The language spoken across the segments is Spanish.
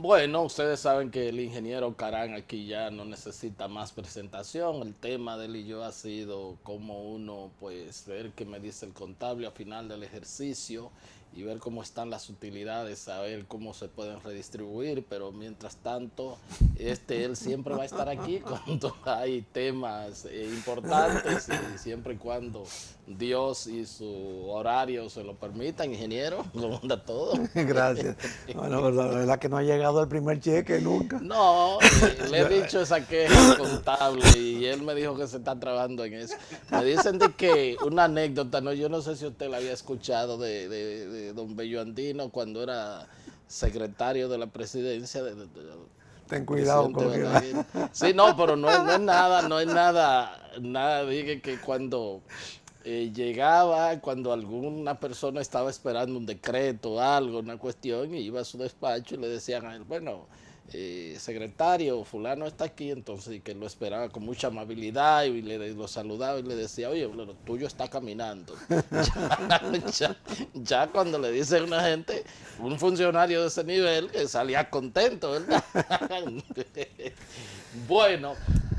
Bueno, ustedes saben que el ingeniero Carán aquí ya no necesita más presentación. El tema de él y yo ha sido como uno, pues, ver qué me dice el contable al final del ejercicio y ver cómo están las utilidades, saber cómo se pueden redistribuir, pero mientras tanto, él siempre va a estar aquí cuando hay temas importantes y siempre y cuando Dios y su horario se lo permitan, ingeniero, ¿cómo anda todo? Gracias. Bueno, pero la verdad que no ha llegado el primer cheque nunca. No, le he Yo- dicho esa queja al contable y él me dijo que se está trabajando en eso. Me dicen de que una anécdota, no, yo no sé si usted la había escuchado de don Bello Andino cuando era secretario de la presidencia Ten del cuidado presidente con lo que va. Balaguer. Sí, no, pero no es nada, no es nada, nada, dije que cuando llegaba, cuando alguna persona estaba esperando un decreto o algo, una cuestión, y iba a su despacho y le decían a él, bueno, secretario, fulano está aquí, entonces y que lo esperaba con mucha amabilidad y lo saludaba y le decía, oye, lo tuyo está caminando. Ya, ya cuando le dicen a una gente, un funcionario de ese nivel, que salía contento, ¿verdad? Bueno,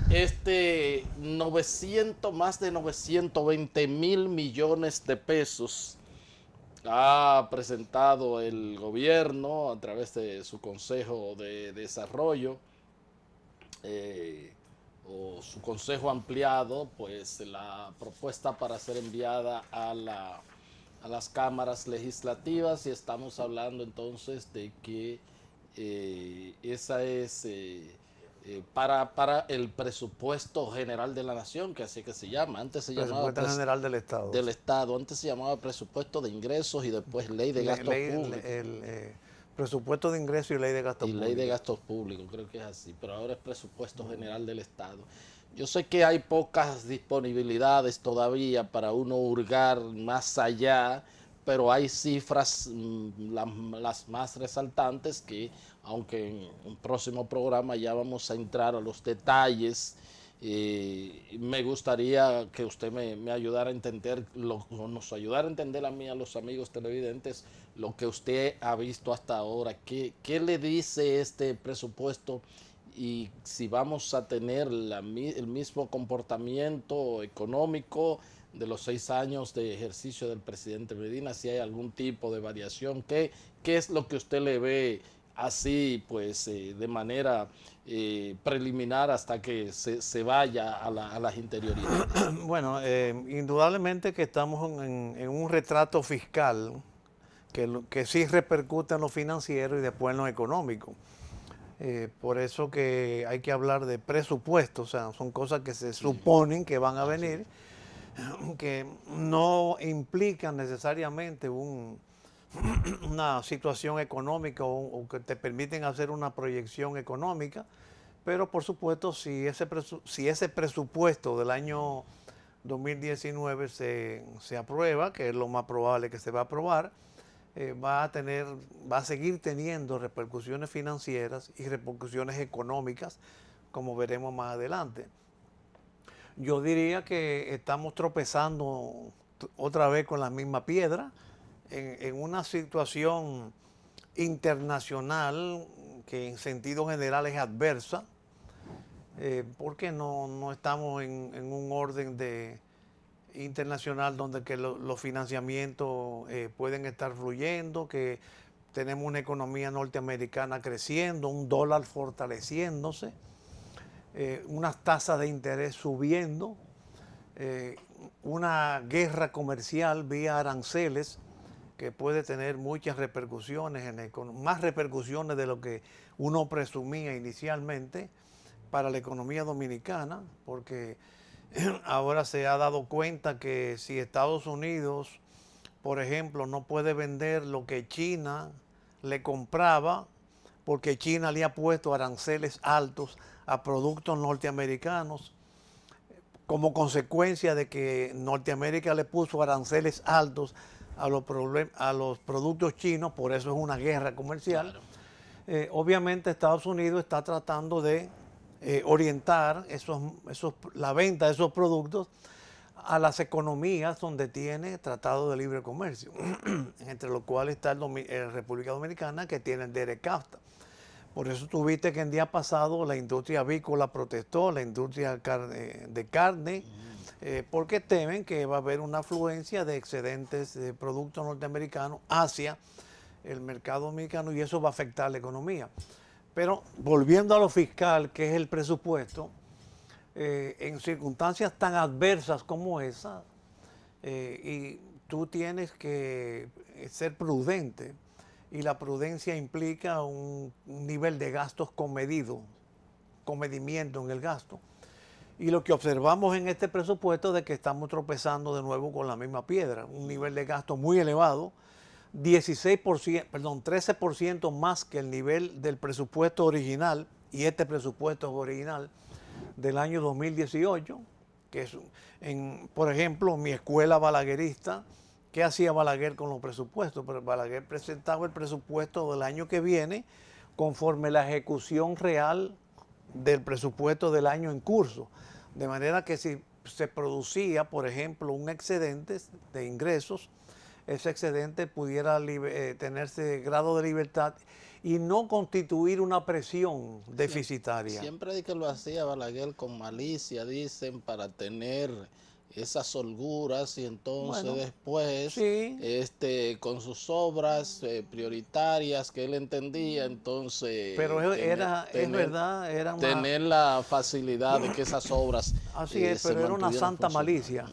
más de 920.000 millones de pesos ha presentado el gobierno a través de su Consejo de Desarrollo eh, o su Consejo Ampliado, pues la propuesta para ser enviada a las cámaras legislativas y estamos hablando entonces de que esa es para el presupuesto general de la nación, que así que se llama. Antes se llamaba Presupuesto General del Estado. del Estado, antes se llamaba presupuesto de ingresos y después ley de gastos públicos Presupuesto de ingreso y ley de gasto y ley de público. gastos públicos, creo que es así, pero ahora es presupuesto general del Estado. Yo sé que hay pocas disponibilidades todavía para uno hurgar más allá, pero hay cifras, las más resaltantes, que aunque en un próximo programa ya vamos a entrar a los detalles, me gustaría que usted me ayudara a entender, nos ayudara a entender a mí, a los amigos televidentes, lo que usted ha visto hasta ahora. ¿Qué le dice este presupuesto y si vamos a tener el mismo comportamiento económico de los 6 años de ejercicio del presidente Medina, si hay algún tipo de variación? ¿Qué es lo que usted le ve así, pues, de manera preliminar hasta que se vaya a las interioridades? Bueno, indudablemente que estamos en un retrato fiscal que sí repercute en lo financiero y después en lo económico. Por eso que hay que hablar de presupuesto, o sea, son cosas que se suponen que van a Así venir, es. que no implican necesariamente una situación económica o que te permiten hacer una proyección económica, pero por supuesto si ese presupuesto del año 2019 se aprueba, que es lo más probable que se va a aprobar, va a seguir teniendo repercusiones financieras y repercusiones económicas, como veremos más adelante. Yo diría que estamos tropezando otra vez con la misma piedra en una situación internacional que en sentido general es adversa, porque no estamos en un orden internacional donde que los financiamientos pueden estar fluyendo, que tenemos una economía norteamericana creciendo, un dólar fortaleciéndose, unas tasas de interés subiendo, una guerra comercial vía aranceles que puede tener muchas repercusiones, más repercusiones de lo que uno presumía inicialmente para la economía dominicana, porque ahora se ha dado cuenta que si Estados Unidos, por ejemplo, no puede vender lo que China le compraba, porque China le ha puesto aranceles altos a productos norteamericanos, como consecuencia de que Norteamérica le puso aranceles altos a los productos chinos, por eso es una guerra comercial. Claro. Obviamente Estados Unidos está tratando de orientar la venta de esos productos a las economías donde tiene tratado de libre comercio, entre los cuales está República Dominicana, que tiene el DERECAFTA. Por eso tuviste que el día pasado la industria avícola protestó, la industria de carne, porque temen que va a haber una afluencia de excedentes de productos norteamericanos hacia el mercado dominicano y eso va a afectar la economía. Pero volviendo a lo fiscal, que es el presupuesto, en circunstancias tan adversas como esa, y tú tienes que ser prudente, y la prudencia implica un nivel de gastos comedimiento en el gasto. Y lo que observamos en este presupuesto es de que estamos tropezando de nuevo con la misma piedra, un nivel de gasto muy elevado, 13% más que el nivel del presupuesto original, y este presupuesto es original del año 2018, que es, por ejemplo, mi escuela balaguerista. ¿Qué hacía Balaguer con los presupuestos? Pero Balaguer presentaba el presupuesto del año que viene conforme la ejecución real del presupuesto del año en curso. De manera que si se producía, por ejemplo, un excedente de ingresos, ese excedente pudiera tenerse grado de libertad y no constituir una presión deficitaria. Siempre que lo hacía Balaguer con malicia, dicen, para tener esas holguras y entonces bueno, después sí, con sus obras prioritarias que él entendía, entonces pero es verdad, era una, tener la facilidad de que esas obras así es, pero era una santa malicia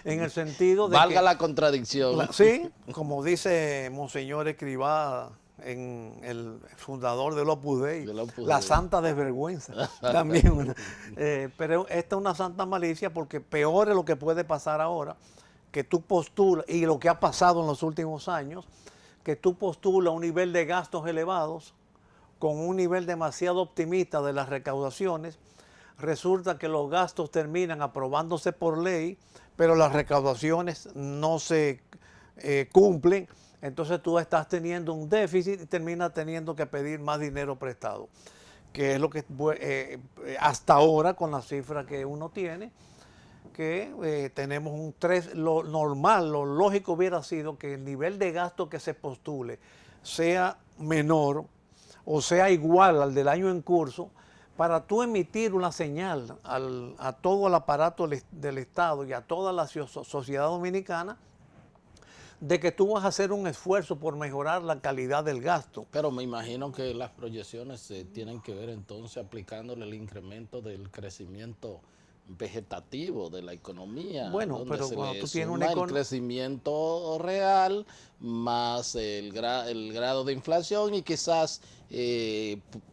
en el sentido de valga la contradicción. Sí, como dice Monseñor Escrivá, en el fundador del Opus Dei, la santa desvergüenza también. Pero esta es una santa malicia porque peor es lo que puede pasar ahora, que tú postulas, y lo que ha pasado en los últimos años, que tú postulas un nivel de gastos elevados con un nivel demasiado optimista de las recaudaciones. Resulta que los gastos terminan aprobándose por ley, pero las recaudaciones no se cumplen. Entonces tú estás teniendo un déficit y terminas teniendo que pedir más dinero prestado, que es lo que hasta ahora con la cifra que uno tiene, que tenemos un 3, lo normal, lo lógico hubiera sido que el nivel de gasto que se postule sea menor o sea igual al del año en curso, para tú emitir una señal a todo el aparato del Estado y a toda la sociedad dominicana de que tú vas a hacer un esfuerzo por mejorar la calidad del gasto. Pero me imagino que las proyecciones tienen que ver entonces aplicándole el incremento del crecimiento vegetativo de la economía. Bueno, pero cuando tú tienes el crecimiento real más el grado de inflación y quizás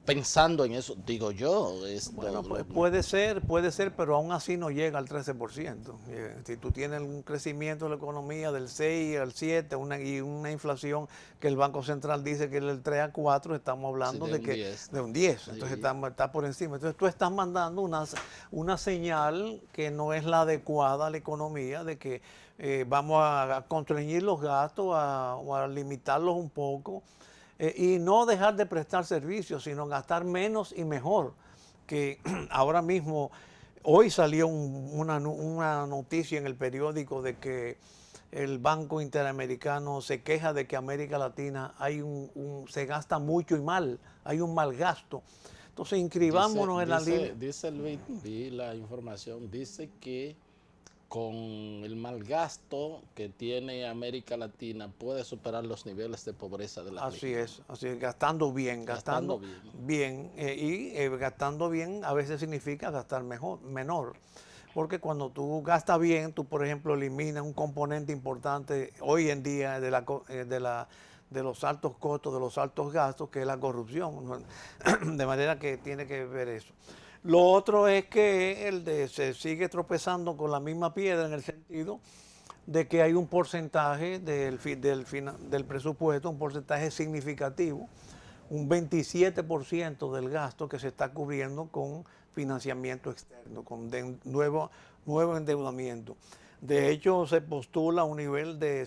pensando en eso, digo yo. Bueno, pues puede ser, pero aún así no llega al 13%. Si tú tienes un crecimiento de la economía del 6 al 7 y una inflación que el Banco Central dice que es del 3 a 4, estamos hablando de un 10. Sí. Entonces está por encima. Entonces tú estás mandando una señal que no es la adecuada a la economía, de que vamos a constreñir los gastos o a limitarlos un poco. Y no dejar de prestar servicios, sino gastar menos y mejor. Que ahora mismo, hoy salió una noticia en el periódico de que el Banco Interamericano se queja de que América Latina se gasta mucho y mal, hay un mal gasto. Entonces inscribámonos en la línea. Dice Luis, vi la información, dice que con el mal gasto que tiene América Latina puede superar los niveles de pobreza de la región. Así es, gastando bien. Gastando bien a veces significa gastar menor. Porque cuando tú gastas bien, tú por ejemplo eliminas un componente importante hoy en día de los altos costos, de los altos gastos, que es la corrupción. De manera que tiene que ver eso. Lo otro es que se sigue tropezando con la misma piedra en el sentido de que hay un porcentaje del presupuesto, un porcentaje significativo, un 27% del gasto que se está cubriendo con financiamiento externo, con nuevo endeudamiento. De hecho, se postula un nivel de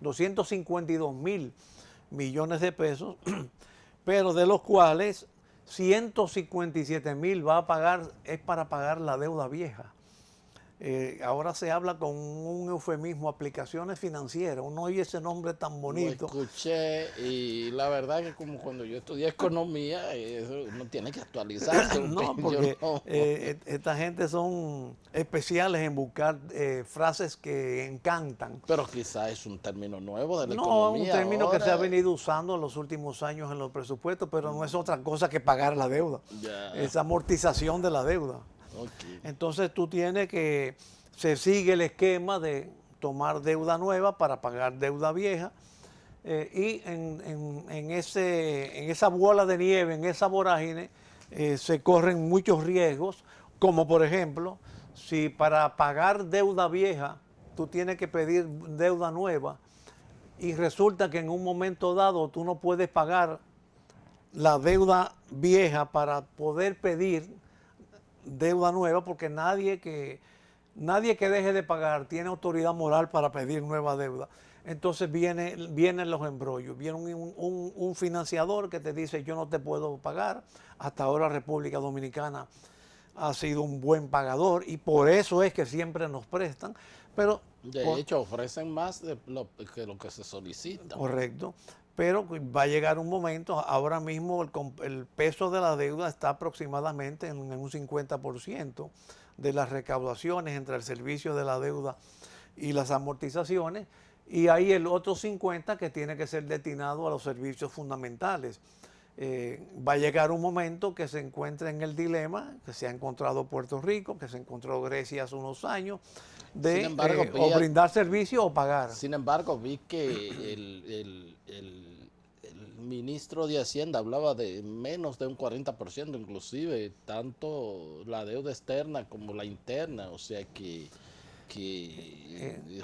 252 mil millones de pesos, pero de los cuales 157 mil es para pagar la deuda vieja. Ahora se habla con un eufemismo, aplicaciones financieras. Uno oye ese nombre tan Lo bonito. escuché y la verdad que como cuando yo estudié economía, eso uno tiene que actualizarse, porque No, yo porque no. esta gente son especiales en buscar frases que encantan. Pero quizás es un término nuevo de la No, es un economía término que se ha ahora. venido usando en los últimos años en los presupuestos, pero no es otra cosa que pagar la deuda. Ya, Es amortización de la deuda. ok. Entonces tú tienes que, se sigue el esquema de tomar deuda nueva para pagar deuda vieja, y en esa bola de nieve, en esa vorágine, se corren muchos riesgos, como por ejemplo, si para pagar deuda vieja tú tienes que pedir deuda nueva y resulta que en un momento dado tú no puedes pagar la deuda vieja para poder pedir deuda nueva, porque nadie que deje de pagar tiene autoridad moral para pedir nueva deuda. Entonces vienen los embrollos, viene un financiador que te dice yo no te puedo pagar. Hasta ahora República Dominicana ha sido un buen pagador y por eso es que siempre nos prestan, pero De hecho, ofrecen más de que lo que se solicita. correcto, pero va a llegar un momento, ahora mismo el peso de la deuda está aproximadamente en un 50% de las recaudaciones entre el servicio de la deuda y las amortizaciones, y hay el otro 50% que tiene que ser destinado a los servicios fundamentales. Va a llegar un momento que se encuentre en el dilema que se ha encontrado Puerto Rico, que se encontró Grecia hace unos años, Sin de embargo, o brindar servicio o pagar. sin embargo, vi que el ministro de Hacienda hablaba de menos de un 40%, inclusive, tanto la deuda externa como la interna, o sea que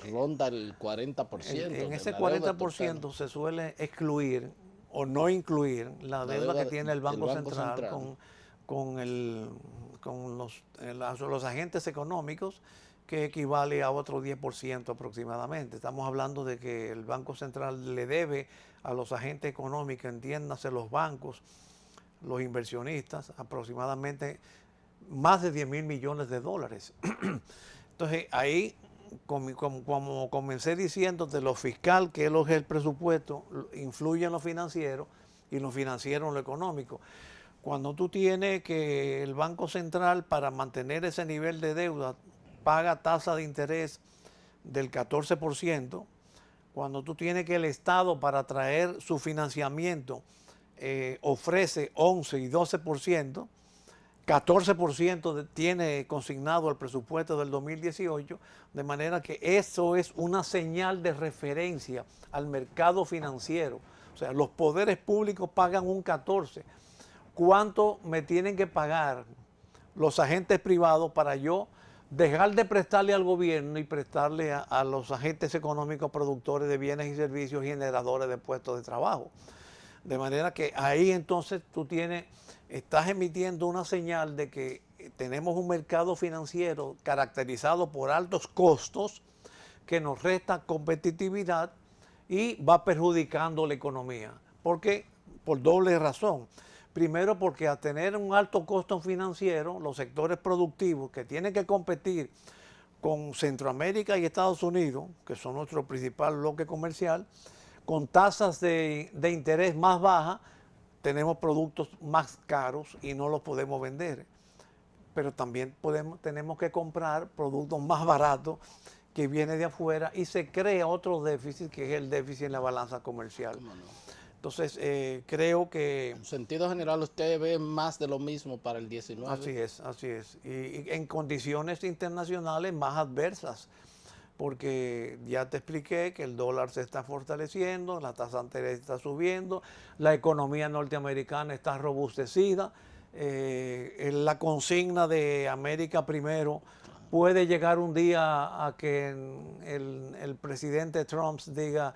ronda el 40% En de ese la deuda 40% total. se suele excluir o no incluir la La deuda deuda que tiene el del Banco Banco Central Central. con, los agentes económicos, que equivale a otro 10% aproximadamente. Estamos hablando de que el Banco Central le debe a los agentes económicos, entiéndase los bancos, los inversionistas, aproximadamente más de 10 mil millones de dólares. Entonces ahí, como comencé diciendo, de lo fiscal, que es lo que es el presupuesto, influye en lo financiero y lo financiero en lo económico. Cuando tú tienes que el Banco Central, para mantener ese nivel de deuda, paga tasa de interés del 14%, cuando tú tienes que el Estado, para traer su financiamiento, ofrece 11 y 12%, 14% tiene consignado el presupuesto del 2018, de manera que eso es una señal de referencia al mercado financiero. O sea, los poderes públicos pagan un 14%. ¿Cuánto me tienen que pagar los agentes privados para yo dejar de prestarle al gobierno y prestarle a los agentes económicos productores de bienes y servicios y generadores de puestos de trabajo? De manera que ahí entonces estás emitiendo una señal de que tenemos un mercado financiero caracterizado por altos costos que nos resta competitividad y va perjudicando la economía. ¿Por qué? Por doble razón. Primero, porque al tener un alto costo financiero, los sectores productivos que tienen que competir con Centroamérica y Estados Unidos, que son nuestro principal bloque comercial, con tasas de interés más bajas, tenemos productos más caros y no los podemos vender. Pero también tenemos que comprar productos más baratos que vienen de afuera y se crea otro déficit, que es el déficit en la balanza comercial. ¿Cómo no? Entonces, creo que En sentido general, usted ve más de lo mismo para el 19. así es, así es. Y en condiciones internacionales más adversas, porque ya te expliqué que el dólar se está fortaleciendo, la tasa de interés está subiendo, la economía norteamericana está robustecida, la consigna de América primero puede llegar un día a que el presidente Trump diga,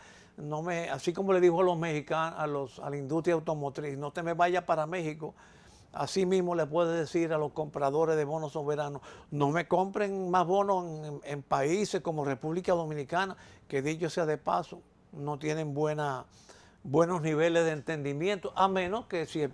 así como le dijo a los mexicanos, a la industria automotriz, no te me vayas para México. Así mismo le puede decir a los compradores de bonos soberanos, no me compren más bonos en países como República Dominicana, que dicho sea de paso, no tienen buenos niveles de entendimiento, a menos que si el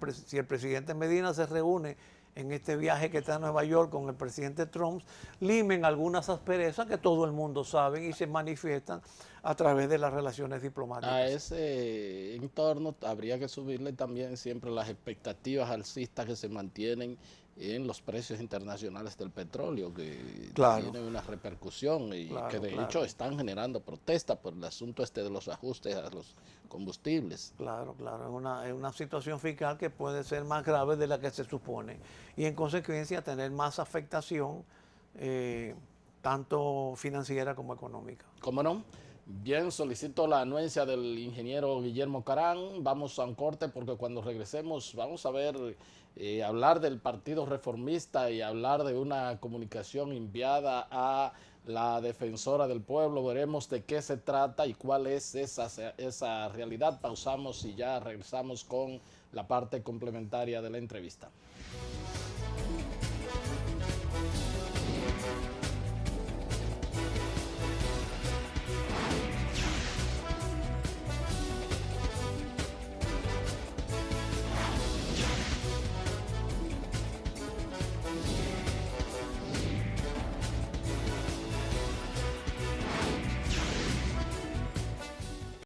presidente Medina se reúne en este viaje que está en Nueva York con el presidente Trump, limen algunas asperezas que todo el mundo sabe y se manifiestan a través de las relaciones diplomáticas. A ese entorno habría que subirle también siempre las expectativas alcistas que se mantienen en los precios internacionales del petróleo, que tienen una repercusión y que de hecho están generando protestas por el asunto de los ajustes a los combustibles. Claro, es una situación fiscal que puede ser más grave de la que se supone y en consecuencia tener más afectación tanto financiera como económica. ¿Cómo no? Bien, solicito la anuencia del ingeniero Guillermo Carán. Vamos a un corte porque cuando regresemos vamos a ver, hablar del Partido Reformista y hablar de una comunicación enviada a la defensora del pueblo. Veremos de qué se trata y cuál es esa realidad. Pausamos y ya regresamos con la parte complementaria de la entrevista.